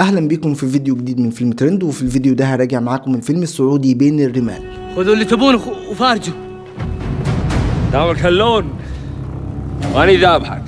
اهلا بيكم في فيديو جديد من فيلم ترند، وفي الفيديو ده هراجع معاكم الفيلم السعودي بين الرمال. خذوا اللي تبون وفارجوا. دامك هاللون واني ذابحك.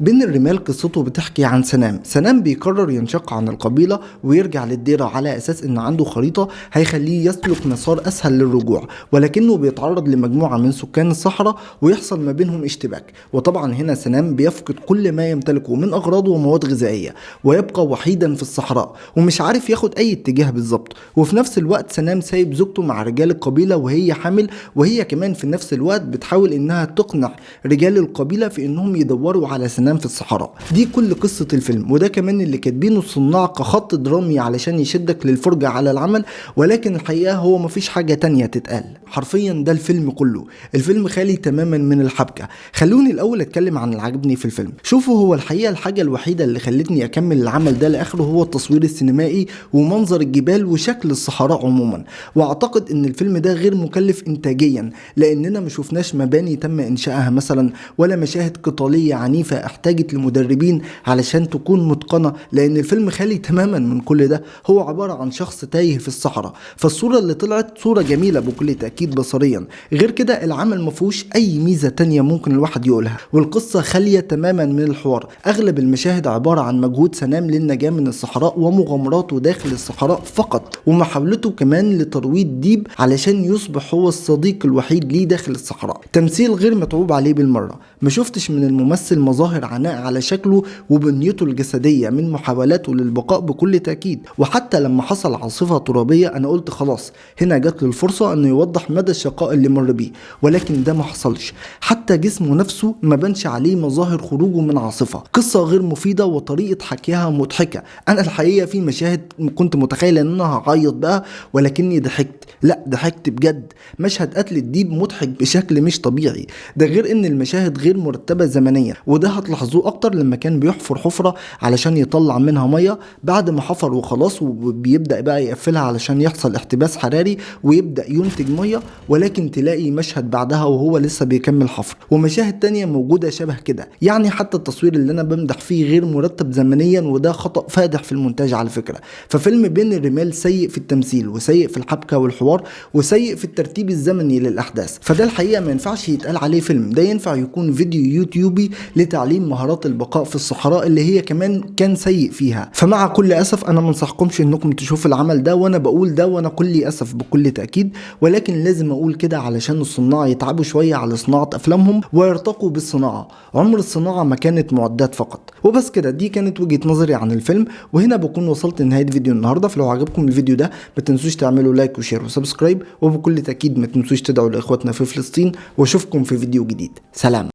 بين الرمال قصته بتحكي عن سنام بيقرر ينشق عن القبيلة ويرجع للديرة على أساس إن عنده خريطة هيخليه يسلك مسار أسهل للرجوع، ولكنه بيتعرض لمجموعة من سكان الصحراء ويحصل ما بينهم اشتباك. وطبعا هنا سنام بيفقد كل ما يمتلكه من أغراض ومواد غذائية ويبقى وحيدا في الصحراء ومش عارف ياخد أي اتجاه بالظبط. وفي نفس الوقت سنام سايب زوجته مع رجال القبيلة وهي حامل، وهي كمان في نفس الوقت بتحاول إنها تقنع رجال القبيلة في إنهم يدوروا على سنام في الصحراء. دي كل قصة الفيلم، وده كمان اللي كاتبينه الصناع كخط درامي علشان يشدك للفرجة على العمل، ولكن الحقيقة هو مفيش حاجة تانية تتقال. حرفيا ده الفيلم كله. الفيلم خالي تماما من الحبكة. خلوني الأول أتكلم عن اللي عجبني في الفيلم. شوفوا، هو الحقيقة الحاجة الوحيدة اللي خلتني أكمل العمل ده لآخره هو التصوير السينمائي ومنظر الجبال وشكل الصحراء عموما. وأعتقد إن الفيلم ده غير مكلف إنتاجيا، لأننا ما شفناش مباني تم إنشائها مثلا، ولا مشاهد قتالية عنيفة احتاجت لمدربين علشان تكون متقنة، لان الفيلم خالي تماما من كل ده. هو عبارة عن شخص تايه في الصحراء، فالصورة اللي طلعت صورة جميلة بكل تأكيد بصريا. غير كده العمل مفهوش اي ميزة تانية ممكن الواحد يقولها، والقصة خالية تماما من الحوار. اغلب المشاهد عبارة عن مجهود سنام للنجاة من الصحراء ومغامراته داخل الصحراء فقط، ومحاولته كمان لترويض ديب علشان يصبح هو الصديق الوحيد ليه داخل الصحراء. تمثيل غير متعوب عليه بالمرة. ما شفتش من الممثل مظاهر عناء على شكله وبنيته الجسدية من محاولاته للبقاء بكل تأكيد. وحتى لما حصل عاصفة ترابية أنا قلت خلاص هنا جات له الفرصة أنه يوضح مدى الشقاء اللي مر بيه، ولكن ده ما حصلش. حتى جسمه نفسه ما بانش عليه مظاهر خروجه من عاصفة. قصة غير مفيدة وطريقة حكيها مضحكة. أنا الحقيقة في مشاهد كنت متخيل أن أنا هعيط بقى، ولكني ضحكت. لا، ضحكت بجد. مشهد قتل الديب مضحك بشكل مش طبيعي. ده غير ان المشاهد غير مرتبة زمنيا، وده هتلاحظوه اكتر لما كان بيحفر حفرة علشان يطلع منها مية. بعد ما حفر وخلاص وبيبدأ بقى يقفلها علشان يحصل احتباس حراري ويبدأ ينتج مية، ولكن تلاقي مشهد بعدها وهو لسه بيكمل حفر. ومشاهد تانية موجودة شبه كده. يعني حتى التصوير اللي انا بمدح فيه غير مرتب زمنيا، وده خطأ فادح في المونتاج على فكرة. ففيلم بين الرمال سيء في التمثيل، وسيء في الحبكة والحوار، وسيء في الترتيب الزمني للأحداث. فده الحقيقة ما ينفعش يتقال عليه فيلم، ده ينفع يكون فيديو يوتيوبي لتعليم مهارات البقاء في الصحراء اللي هي كمان كان سيء فيها. فمع كل أسف أنا منصحكمش إنكم تشوفوا العمل ده، وأنا بقول ده وأنا كل أسف بكل تأكيد، ولكن لازم أقول كده علشان الصناع يتعبوا شوية على صناعة أفلامهم ويرتقوا بالصناعة. عمر الصناعة ما كانت معدات فقط. وبس كده، دي كانت وجهة نظري عن الفيلم، وهنا بكون وصلت لنهاية فيديو النهاردة. فلو عجبكم الفيديو ده ما تنسوش تعملوا لايك وشير وسبسكرايب، وبكل تأكيد ما تنسوش تدعوا لإخواتنا في فلسطين، واشوفكم في فيديو جديد. سلام.